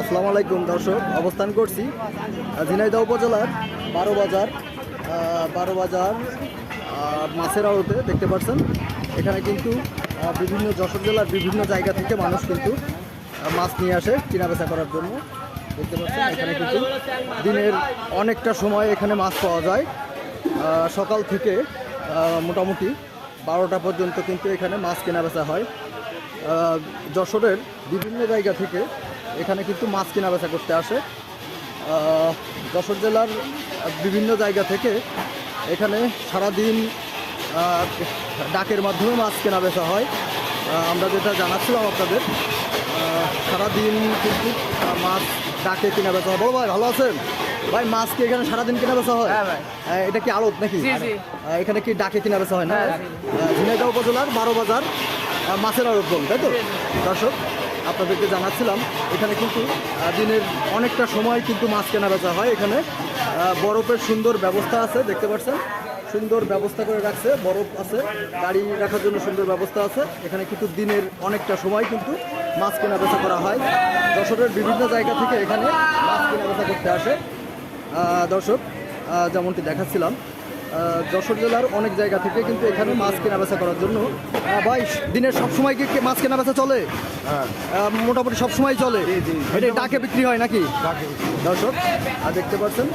আসসালামু আলাইকুম দর্শক, অবস্থান করছি ঝিনাইদহ উপজেলার বারো বাজার মাছের আড়তে। দেখতে পাচ্ছেন এখানে কিন্তু বিভিন্ন যশোর জেলার বিভিন্ন জায়গা থেকে মানুষ কিন্তু মাছ নিয়ে আসে কেনা বেচা করার জন্য। দেখতে পাচ্ছেন এখানে কিন্তু দিনের অনেকটা সময় এখানে মাছ পাওয়া যায়। সকাল থেকে মোটামুটি 12টা পর্যন্ত কিন্তু এখানে মাছ কেনা বেচা হয়। যশোরের বিভিন্ন জায়গা থেকে এখানে কিন্তু মাছ কেনা বেচা করতে আসে। যশোর জেলার বিভিন্ন জায়গা থেকে এখানে সারাদিন ডাকের মাধ্যমে মাছ কেনা বেচা হয়। আমরা যেটা জানাচ্ছিলাম আপনাদের, সারাদিন কিন্তু মাছ ডাকে কেনা বেচা হয়। বড় ভাই ভালো আছেন? ভাই মাছ কি এখানে সারাদিন কেনা বেচা হয়? এটা কি আড়ত নাকি? এখানে কি ডাকে কেনা বেচা হয় না? ঝিনাইদহ উপজেলার 12 বাজার মাছের আড়ত বল, তাই তো? দর্শক আপনাদেরকে জানাচ্ছিলাম এখানে কিন্তু দিনের অনেকটা সময় কিন্তু মাছ কেনা বেচা হয়। এখানে বরফের সুন্দর ব্যবস্থা আছে, দেখতে পাচ্ছেন সুন্দর ব্যবস্থা করে রাখছে, বরফ আছে, গাড়ি রাখার জন্য সুন্দর ব্যবস্থা আছে। এখানে কিন্তু দিনের অনেকটা সময় কিন্তু মাছ কেনা বেচা করা হয়। যশোরের বিভিন্ন জায়গা থেকে এখানে মাছ কেনা বেচা করতে আসে। দর্শক যেমনটি দেখাচ্ছিলাম, যশোর জেলার অনেক জায়গা থেকে কিন্তু এখানে মাছ কেনা বেচা করার জন্য। ভাই দিনের সবসময় কি মাছ কেনা বেচা চলে? মোটামুটি সবসময় চলে। এটা ডাকে বিক্রি হয় নাকি? দর্শক দেখতে পাচ্ছেন